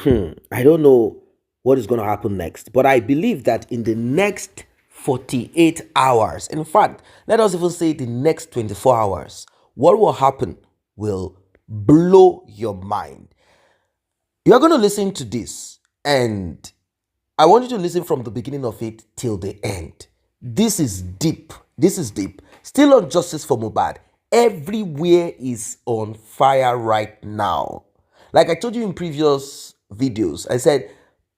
I don't know what is going to happen next, but I believe that in the next 48 hours, in fact, let us even say the next 24 hours, what will happen will blow your mind. You're going to listen to this, and I want you to listen from the beginning of it till the end. This is deep. This is deep. Still on justice for Mohbad. Everywhere is on fire right now. Like I told you in previous videos, I said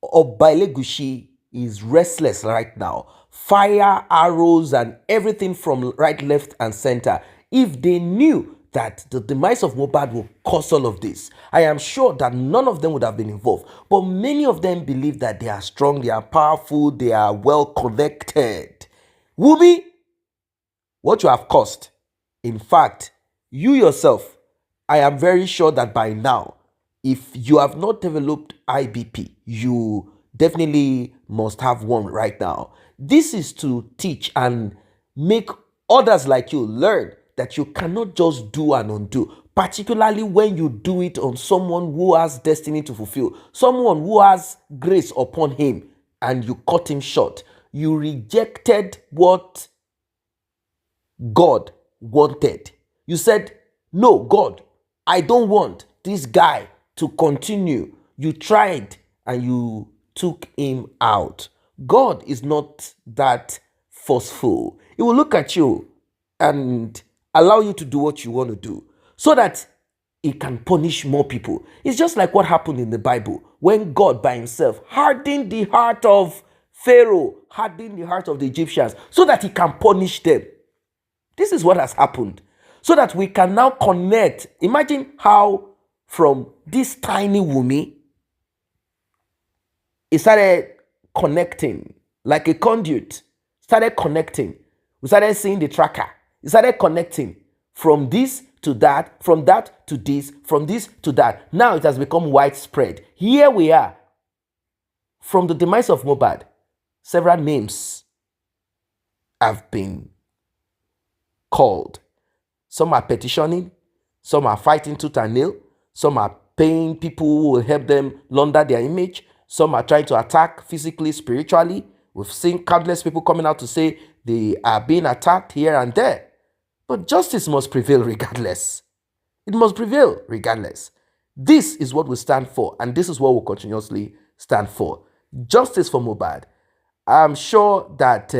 Elegusi is restless right now. Fire, arrows, and everything from right, left, and center. If they knew that the demise of Mohbad will cause all of this, I am sure that none of them would have been involved. But many of them believe that they are strong, they are powerful, they are well connected. Wunmi, what you have caused. In fact, you yourself, I am very sure that by now, if you have not developed IBP, you definitely must have one right now. This is to teach and make others like you learn that you cannot just do and undo, particularly when you do it on someone who has destiny to fulfill, someone who has grace upon him, and you cut him short. You rejected what God wanted. You said, no, God, I don't want this guy to continue. You tried and you took him out. God is not that forceful. He will look at you and allow you to do what you want to do so that he can punish more people. It's just like what happened in the Bible when God by himself hardened the heart of Pharaoh, hardened the heart of the Egyptians so that he can punish them. This is what has happened. So that we can now connect. Imagine how from this tiny Wunmi, it started connecting like a conduit. Started connecting. We started seeing the tracker. It started connecting from this to that, from that to this, from this to that. Now it has become widespread. Here we are. From the demise of Mohbad, several names have been called. Some are petitioning, some are fighting tooth and nail, some are paying people who will help them launder their image, some are trying to attack physically, spiritually. We've seen countless people coming out to say they are being attacked here and there. But justice must prevail regardless. It must prevail regardless. This is what we stand for, and this is what we'll continuously stand for. Justice for Mohbad. I'm sure that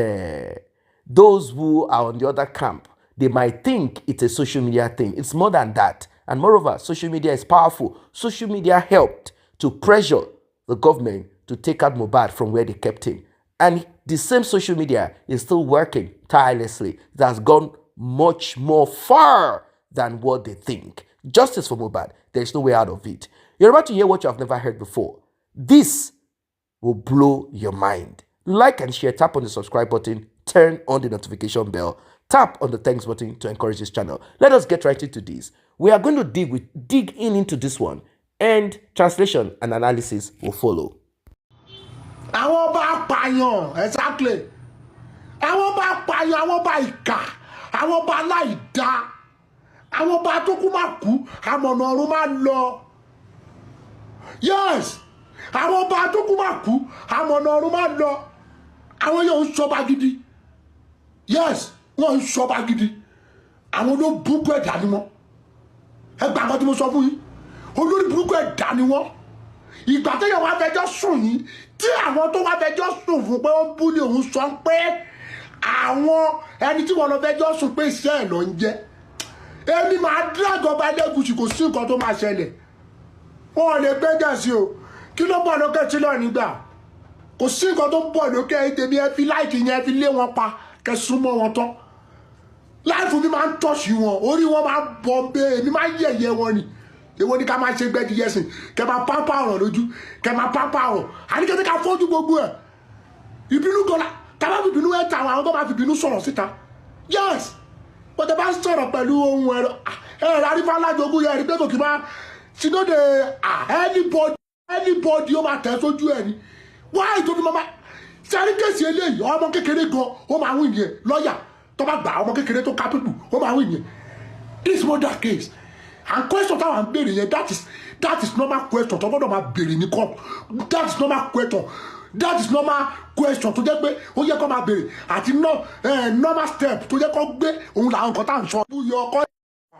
those who are on the other camp, they might think it's a social media thing. It's more than that. And moreover, social media is powerful. Social media helped to pressure the government to take out Mohbad from where they kept him. And the same social media is still working tirelessly. It has gone much more far than what they think. Justice for Mohbad. There is no way out of it. You're about to hear what you have never heard before. This will blow your mind. Like and share. Tap on the subscribe button. Turn on the notification bell. Tap on the thanks button to encourage this channel. Let us get right into this. We are going to dig into this one, and translation and analysis will follow. Àwọn bá pààyàn, exactly. Àwọn bá pààyàn, àwọn bá ìkà, àwọn bá láìdá, àwọn bá tó kú má kú, àmọ̀nà ọ̀run má lọ. Yes, àwọn bá tó kú má kú, àmọ̀nà ọ̀run má lọ. Àwọn yóò ń ṣọba gidi. Yes, wọ́n ń ṣọba gidi. Àwọn ló burúkú ẹ̀dá ni wọ́n. Ẹ gbà kan tí mo sọ fún yín. Olórí burúkú ẹ̀dá ni wọ́n. Ìgbà téèyàn wá fẹjọ́ sùn yín, tí àwọn tó wá fẹjọ́ sùn fún pé ó ń búlé òun sọ pé àwọn ẹni tí wọ́n lọ fẹjọ́ sùn pé iṣẹ́ ẹ̀ ló ń jẹ́. Èmi máa dírágọ̀ ọba Elegusi, kò sí nǹkan tó máa ṣẹlẹ̀. Wọn ò lè gbẹ́gẹ̀ sí o. Kí ló bọ̀ lókè tí lọ́ọ̀ nígbà? Kò sí nǹkan tó bọ̀ lókè tèmi, ẹ fi láìkì yẹn, ẹ fi lé wọn pa, kẹ súnmọ́ wọn tán. Láìfù mi máa ń tọ̀sí wọn, orí wọn máa ń bọ̀ bẹ́ẹ̀, èmi máa ń yẹ̀yẹ́ wọn ni. Èwo ni ká máa ṣe gbẹ́dì yẹsìn, kẹ máa pápá ọ̀rọ̀ lójú, kẹ máa pápá ọ̀rọ̀. Àníkẹ́ tí ká fọ́jú gbogbo ẹ̀. Ìbínú gọ́lá, ká bá fi ìbínú ẹ̀ ta àwọn tó bá fi ìbínú sọ̀rọ̀ síta. Yes, but bá sọ̀rọ̀ pẹ̀lú ohun ẹ̀rọ, àrífà alájogún yẹn rí pé kò kí máa ṣì lóde anybody ó máa tẹ̀ sójú ẹ̀ ni. Why tó fi máa ṣe àríkèsí eléyìí, ọmọ kékeré gan, ó máa wí yẹn, lọ́ọ̀yà tó bá gbà ọmọ kékeré tó kápẹ́bù, ó máa wí yẹn. This murder case. and question táwọn ń béèrè yẹn that is normal question tó gbọ́dọ̀ máa béèrè ní court. That is normal question. That is normal question tó jẹ́ pé ó yẹ kó máa béèrè àti normal step tó yẹ kó gbé òun làwọn nǹkan tá à ń sọ. búyọ ọkọ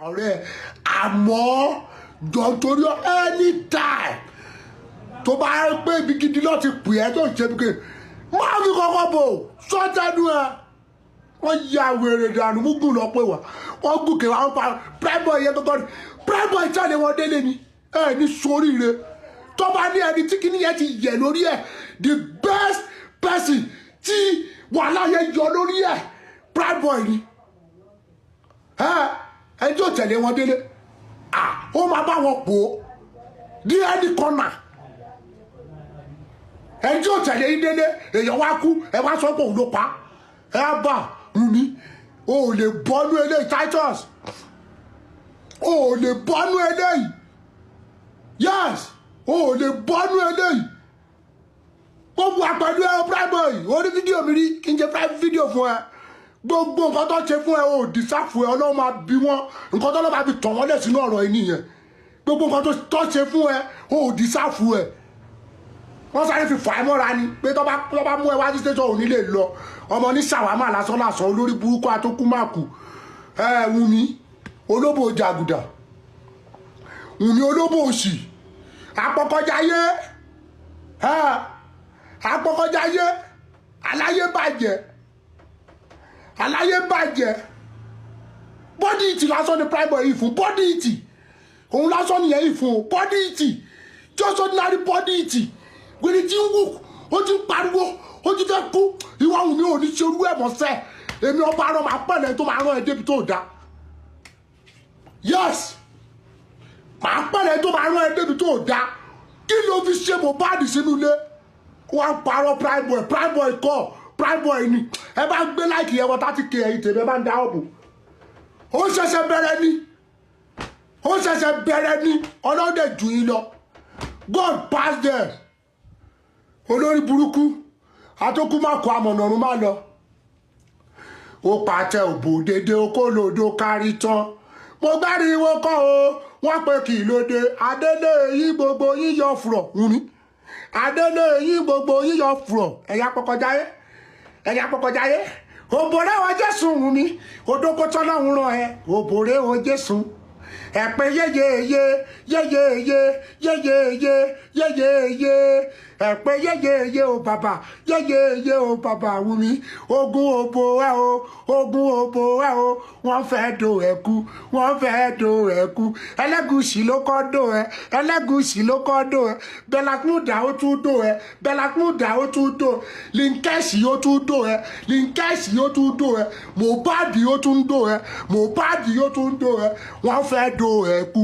ọ̀rẹ́ àmọ́ jọ torí anytime tó bá pé ibi gidi lọ ti pè ẹ́ tó ń ṣe bí ké máa fi kọ́kọ́ bò sọ́tẹ́nu ẹ̀ wọ́n ya wèrè dànù múgùn lọ pé wà wọ́n gùnkè wà wọ́n pa Primeboy yẹn gbọ́gbọ́ ni Primeboy ìtàlẹ̀ wọn délé ni ẹ ní soríire tó bá ní ẹni tí kìíní yẹn ti yẹ lórí ẹ̀ the best person tí wàhálà yẹn yọ lórí ẹ̀ Primeboy ni ẹni tí ó tẹ̀lé wọn délé ó máa bá wọn pò ó ní ẹni kọ́nà ẹni tí ó tẹ̀lé yín délé èèyàn wá kú ẹ wá sọ pé òun ló pa ẹ bá Wunmi o ò lè bọ́nú eléyìí Titus o ò lè bọ́nú eléyìí yes o ò lè bọ́nú eléyìí gbogbo àpẹẹrẹ ẹ Primeboy orí fídíò mi rí kí n jẹ private fídíò fún ẹ gbogbo nǹkan tó ṣe fún ẹ o dìsáfù ẹ Ọlọ́run máa bí wọn nǹkan tó lọ́ máa fi tàn wọ́n lẹ̀ sínú ọ̀rọ̀ yìí nìyẹn gbogbo nǹkan tó ṣe fún ẹ o dìsáfù ẹ wọ́n sáré fi fà á mọ́ra ni pé tó bá mú ẹ wá sí station òní lè lọ ọmọ ní ṣàwámà lásán lásán olórí burúkú atókùmáàkù Wunmi olóbò jàgùdà Wunmi olóbò òsì apọkọjáyé apọkọjáyé aláyé bàjẹ́ bọ́dí ìtì lásán ni Primeboy yìí fún bọ́dí ìtì òun lásán nìyẹn yìí fún bọ́dí ìtì just ordinary bọ́dí ìtì gbèrè tí ń wù ó ti ń pariwo ó ti fẹ́ kú ìwà Wunmi ò ní ṣerú ẹ̀ mọ́sẹ̀ èmi ọba arán máa pẹ̀lẹ́ tó máa rán ẹ débi tó dáa yes máa pẹ̀lẹ́ tó máa rán ẹ débi tó dáa kí ló fi ṣe Mohbad sínú ilé wọ́n á parọ́ Primeboy kọ́ Primeboy ni ẹ bá gbé láìkì ẹ wọ́n 30K ẹ̀yìn tèmi ẹ bá ń dá ọ̀bù ó ṣẹ̀ṣẹ̀ bẹ̀rẹ̀ ni ọlọ́dẹ jù yín lọ God pass there olórí burúkú atókù má kó amọ̀nà ọ̀run má lọ ó pàtẹ òbò dédé okòlòdó kárí tán mo gbáriwo kọ́ o wọ́n pé kì í lóde adélé yín gbogbo yíyọ fùrọ̀ Wunmi adélé yín gbogbo yíyọ fùrọ̀ ẹ̀yà pọkọjáyé òbòrè wọn Jésù Wunmi odókòtò lọ́hùn ràn ẹ́ òbòrè wọn Jésù ẹ̀pẹ́ yéyéyé ẹ̀pẹ́ yéyéyé o bàbá yéyéyé o bàbá Wunmi ogun òbò ẹ o wọ́n fẹ́ do ẹ̀kú Elegusi ló kọ́ do ẹ Belakmuda ó tún do ẹ Linkesi ó tún do ẹ Mohbad ó tún do ẹ wọ́n fẹ́ do ẹ̀kú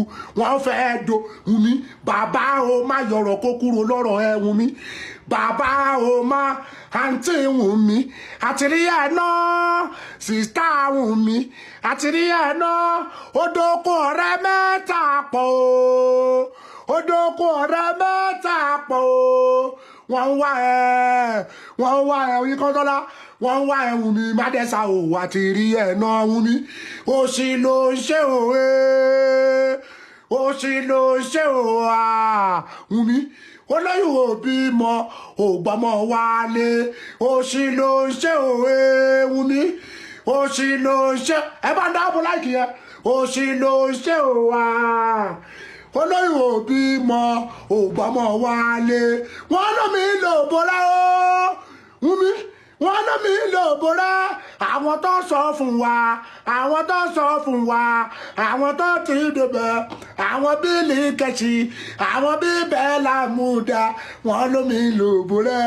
Wunmi bàbá o má yọ̀rọ̀ kó kúrò lọ́rọ̀ ẹ Wunmi bàbá o má àǹtí Wunmi àtìrí ẹ̀ náà sìstá Wunmi àtìrí ẹ̀ náà odoko ọ̀rẹ́ mẹ́ta pọ̀ wọ́n wá ẹ oyin kọ́ńtọ́lá wọ́n wá ẹ Wunmi mádẹ́sà o àtìrí ẹ̀ náà Wunmi òṣì ló ń ṣe òwe Wunmi olóyún òbí mọ ògbọmọ wálé òṣì ló ń ṣe òwe Wunmi òṣì ló ń ṣe ẹ bá ń dáàbò láìkì yẹn òṣì ló ń ṣe òwà olóyún òbí mọ ògbọmọ wálé wọn ló mi lò bọ́lá o Wunmi wọn ló mi lò bọ́lá àwọn tó sọ fún wa àwọn tó ti débẹ̀ àwọn bí Líkẹ́sì àwọn bí Bẹ́lámúdà wọn ló mi lò bọ́lá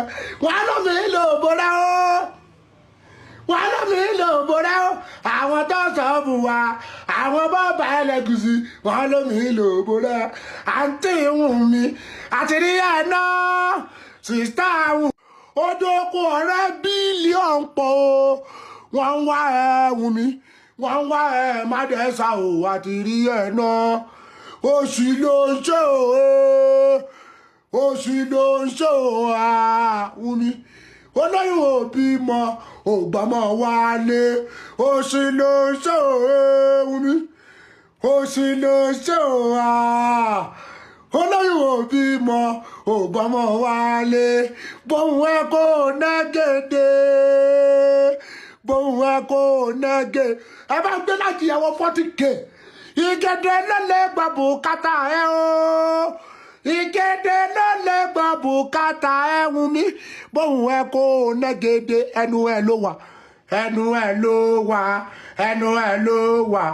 o àwọn tó sọ fún wa àwọn bọ́ọ̀bà Elegusi wọn ló mi lò bọ́lá àǹtí Wunmi àtìrí ẹ̀ náà sìstá Wunmi odoko ọ̀rẹ́ bílíọ̀n pọ̀ o wọ́n wá ẹ Wunmi wọ́n wá ẹ mádẹ́sà o àtìrí ẹ̀ náà òṣì ló ń ṣe o Wunmi olóyún òbí mọ ògbọmọ wálé òṣì ló ń ṣe o Wunmi ó sì lè ṣe òwà olóyún òbí mọ ògbọ́mọ wálé bóun ẹ kó nẹ́gẹ̀dẹ̀ bóun ẹ kó nẹ́gẹ̀ ẹ bá gbé láti ẹ̀wọ̀n 40k ìgẹ̀dẹ̀ lọ́lẹ̀ gbọ́ bùkátà ẹ o ìgẹ̀dẹ̀ lọ́lẹ̀ gbọ́ bùkátà ẹ Wunmi bóun ẹ kó nẹ́gẹ̀dẹ̀ ẹnu ẹ ló wà ẹnu ẹ ló wà ẹnu ẹ ló wà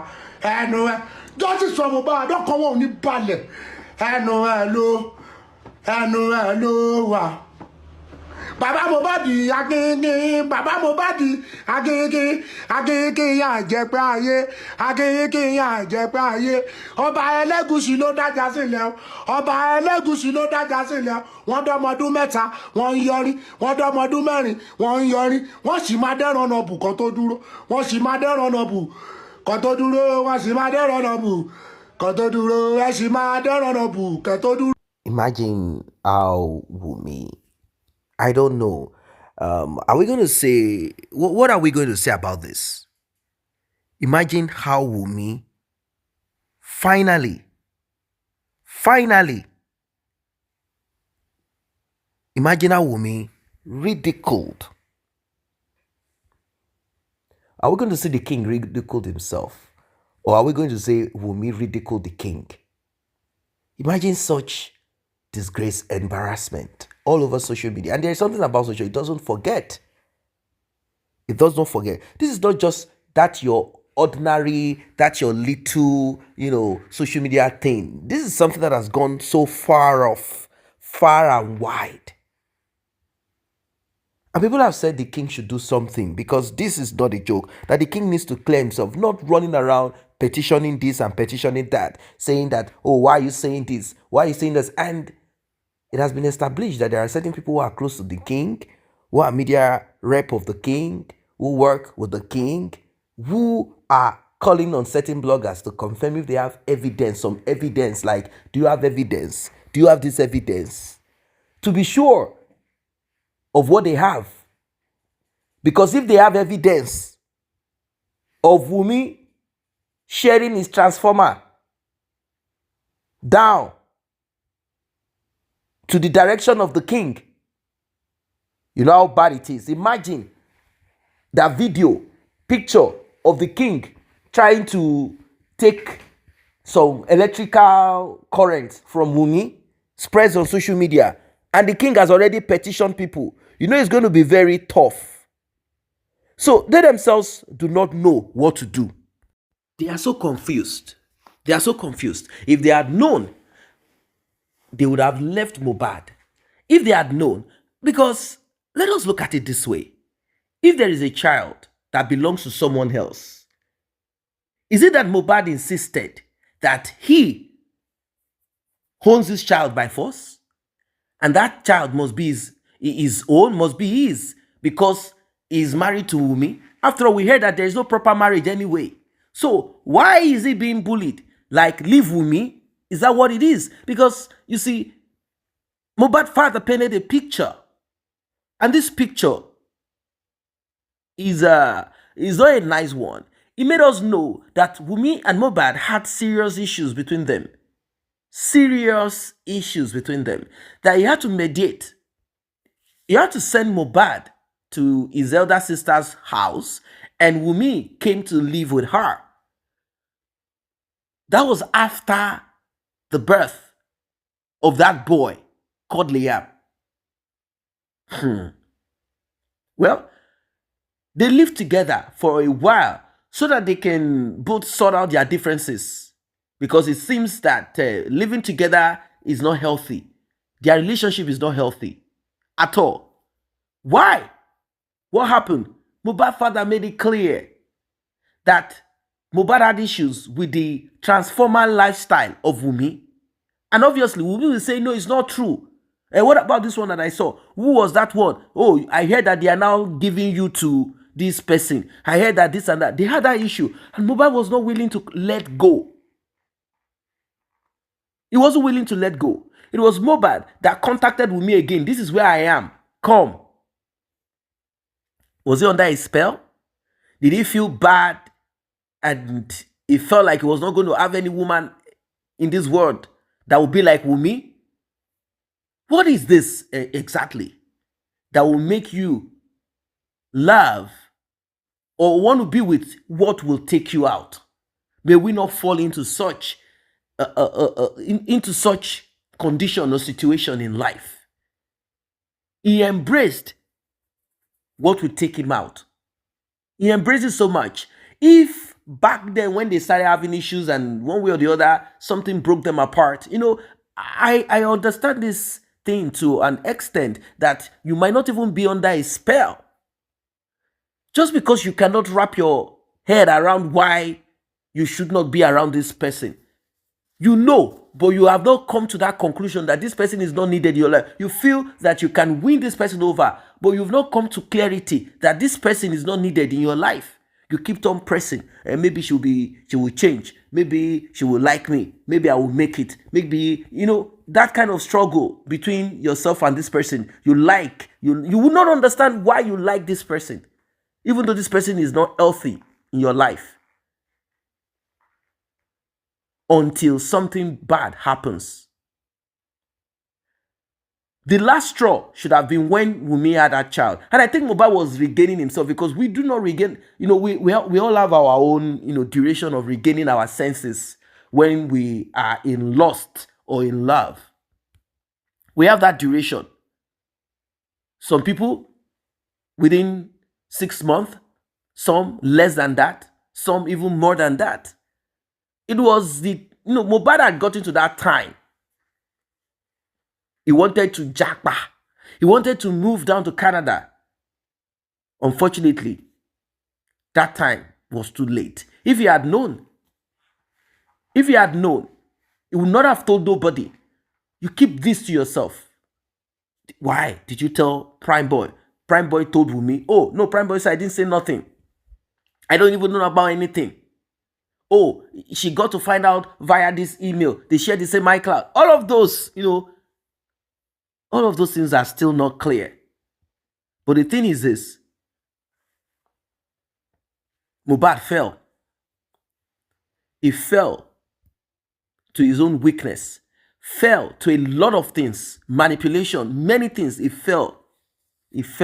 ẹnu ẹ justice for Mohbad ọkàn wọn ò ní balẹ̀ ẹnu ẹ ló wà bàbá Mohbad agége bàbá Mohbad agége yà jẹpẹ ayé agége yà jẹpẹ ayé ọba Elegusi ló dájà sílẹ̀ ọba Elegusi ló dájà sílẹ̀ wọ́n dọ́mọdún mẹ́ta wọ́n ń yọrí wọ́n dọ́mọdún mẹ́rin wọ́n ń yọrí wọ́n sì máa dẹ́ran ọ̀nà bù kan tó dúró wọ́n sì máa dẹ́ran ọ̀nà bù kan tó dúró wọ́n sì máa dẹ́ran ọ̀nà bù kan tó dúró wọ́n sì máa dẹ́ran ọ̀nà bù kan tó dúró. Imagine how Wunmi. I don't know. Are we going to say what are we going to say about this? Imagine how Wunmi finally, imagine how Wunmi ridiculed. Are we going to say the king ridiculed himself? Or are we going to say Wunmi ridiculed the king? Imagine such disgrace, embarrassment all over social media. And there is something about social, it doesn't forget. It does not forget. This is not just that your ordinary, that your little, social media thing. This is something that has gone so far off, far and wide. And people have said the king should do something because this is not a joke. That the king needs to clear himself, not running around petitioning this and petitioning that, saying that, oh, why are you saying this? Why are you saying this? And it has been established that there are certain people who are close to the king, who are media rep of the king, who work with the king, who are calling on certain bloggers to confirm if they have evidence, some evidence, like, do you have evidence? Do you have this evidence? To be sure of what they have. Because if they have evidence of Wunmi sharing his transformer down to the direction of the king, you know how bad it is. Imagine that video, picture of the king trying to take some electrical current from Wunmi, spreads on social media, and the king has already petitioned people. You know it's going to be very tough. So they themselves do not know what to do. They are so confused. If they had known, they would have left Mohbad. If they had known, because let us look at it this way. If there is a child that belongs to someone else, is it that Mohbad insisted that he owns this child by force? And that child must be his own, must be his, because he's married to Wunmi. After all, we heard that there is no proper marriage anyway. So why is he being bullied? Like, leave Wunmi? Is that what it is? Because, you see, Mohbad's father painted a picture. And this picture is not a nice one. It made us know that Wunmi and Mohbad had serious issues between them. That he had to mediate. He had to send Mohbad to his elder sister's house, and Wunmi came to live with her. That was after the birth of that boy called Liam. Well, they lived together for a while so that they can both sort out their differences, because it seems that living together is not healthy. Their relationship is not healthy at all. Why? What happened? Mohbad's father made it clear that Mohbad had issues with the transformer lifestyle of Wunmi. And obviously, Wunmi will say, no, it's not true. And what about this one that I saw? Who was that one? Oh, I heard that they are now giving you to this person. I heard that this and that. They had that issue. And Mohbad was not willing to let go. He wasn't willing to let go. It was Mohbad that contacted Wunmi again. This is where I am. Come. Was he under a spell? Did he feel bad and He felt like he was not going to have any woman in this world that would be like Wunmi. What is this exactly that will make you love or want to be with what will take you out? May we not fall into such into such condition or situation in life. He embraced what would take him out. He embraced it so much. If back then when they started having issues and one way or the other something broke them apart, I understand this thing to an extent that you might not even be under a spell. Just because you cannot wrap your head around why you should not be around this person. But you have not come to that conclusion that this person is not needed in your life. You feel that you can win this person over, but you've not come to clarity that this person is not needed in your life. You keep on pressing, and maybe she will change. Maybe she will like me. Maybe I will make it. Maybe, that kind of struggle between yourself and this person. You will not understand why you like this person, even though this person is not healthy in your life, until something bad happens. The last straw should have been when Wunmi had that child. And I think Mohbad was regaining himself, because we do not regain, we all have our own, duration of regaining our senses when we are in lust or in love. We have that duration. Some people within 6 months, some less than that, some even more than that. It was Mohbad had gotten to that time. He wanted to jackpot. He wanted to move down to Canada. Unfortunately, that time was too late. If he had known, he would not have told nobody. You keep this to yourself. Why did you tell Prime Boy? Prime Boy told Wunmi. Oh, no, Prime Boy said I didn't say nothing. I don't even know about anything. Oh, she got to find out via this email. They shared the same iCloud. All of those, all of those things are still not clear. But the thing is this. Mohbad fell. He fell to his own weakness. Fell to a lot of things. Manipulation, many things. He fell. It's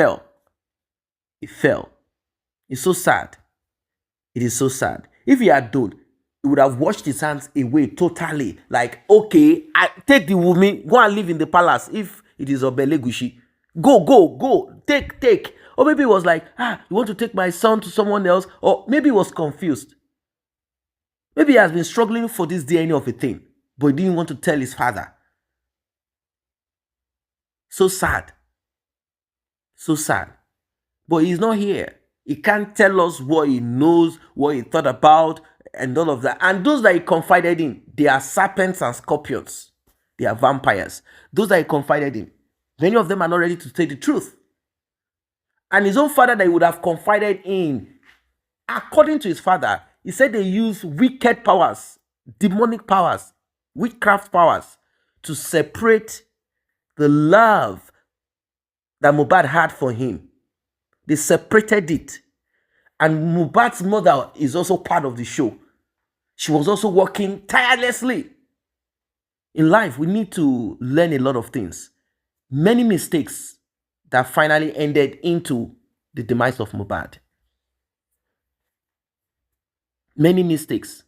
so sad. It is so sad. If he had done, he would have washed his hands away totally. Like, okay, I take the Wunmi, go and live in the palace. If it is of Elegusi, go, take. Or maybe it was like, you want to take my son to someone else? Or maybe he was confused. Maybe he has been struggling for this DNA of a thing, but he didn't want to tell his father. So sad. But he's not here. He can't tell us what he knows, what he thought about, and all of that. And those that he confided in, they are serpents and scorpions. They are vampires. Those that he confided in, many of them are not ready to say the truth. And his own father that he would have confided in, according to his father, he said they use wicked powers, demonic powers, witchcraft powers to separate the love that Mohbad had for him. They separated it. And Mohbad's mother is also part of the show. She was also working tirelessly. In life, we need to learn a lot of things. Many mistakes that finally ended into the demise of Mohbad. Many mistakes.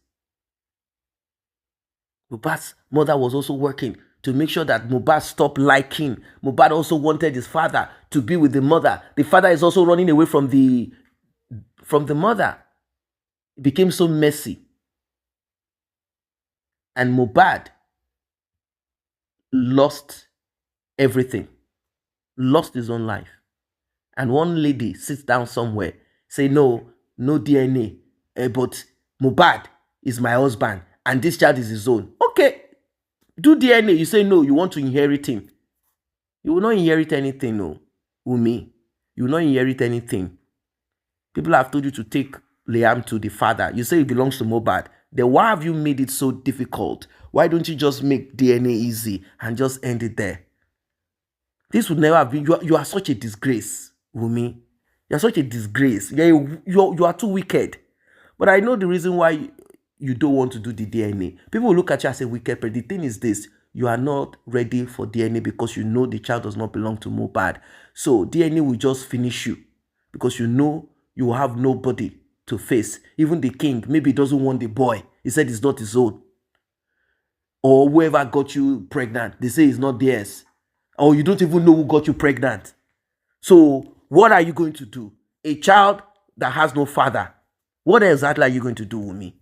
Mohbad's mother was also working to make sure that Mohbad stopped liking. Mohbad also wanted his father to be with the mother. The father is also running away from the mother. It became so messy. And Mohbad lost everything. Lost his own life. And one lady sits down somewhere, say, no DNA. But Mohbad is my husband and this child is his own. Okay, do DNA. You say no, you want to inherit him. You will not inherit anything, no. Wunmi, you will not inherit anything. People have told you to take Liam to the father. You say it belongs to Mohbad. Then why have you made it so difficult? Why don't you just make DNA easy and just end it there? This would never have been. You are such a disgrace, Wunmi. You are such a disgrace. You are too wicked. But I know the reason why you don't want to do the DNA. People will look at you and say, wicked, but the thing is this, you are not ready for DNA because you know the child does not belong to Mohbad. So DNA will just finish you because you know you will have nobody to face. Even the king, maybe he doesn't want the boy. He said it's not his own. Or whoever got you pregnant, they say it's not theirs. Or you don't even know who got you pregnant. So what are you going to do? A child that has no father, what exactly are you going to do with me?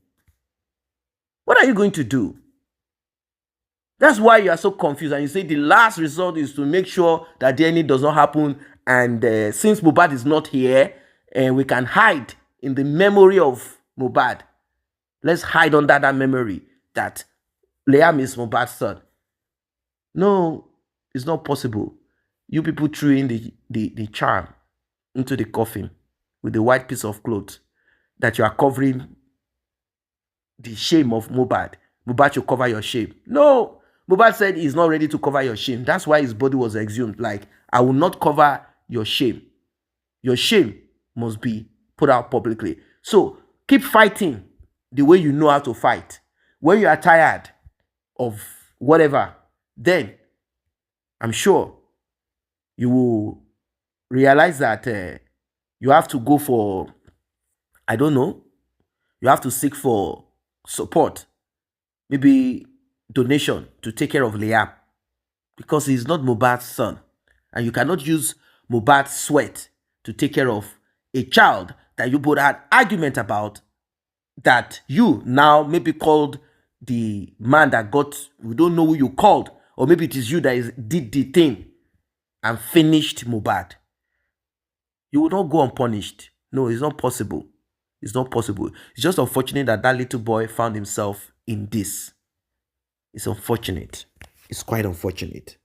What are you going to do? That's why you are so confused. And you say the last resort is to make sure that DNA does not happen. And since Mohbad is not here, we can hide in the memory of Mohbad. Let's hide under that memory that Liam is Mohbad's son. No, it's not possible. You people threw in the charm into the coffin with the white piece of cloth that you are covering the shame of Mohbad. Mohbad should cover your shame. No, Mohbad said he's not ready to cover your shame. That's why his body was exhumed. Like, I will not cover your shame. Your shame must be put out publicly. So keep fighting the way you know how to fight. When you are tired of whatever, then I'm sure you will realize that you have to go for, I don't know, you have to seek for support, maybe donation to take care of Liam, because he's not Mohbad's son. And you cannot use Mohbad's sweat to take care of a child that you both had argument about, that you now maybe called the man that got, we don't know who you called, or maybe it is you that did the thing and finished Mohbad. You will not go unpunished. No, it's not possible. It's not possible. It's just unfortunate that that little boy found himself in this. It's unfortunate. It's quite unfortunate.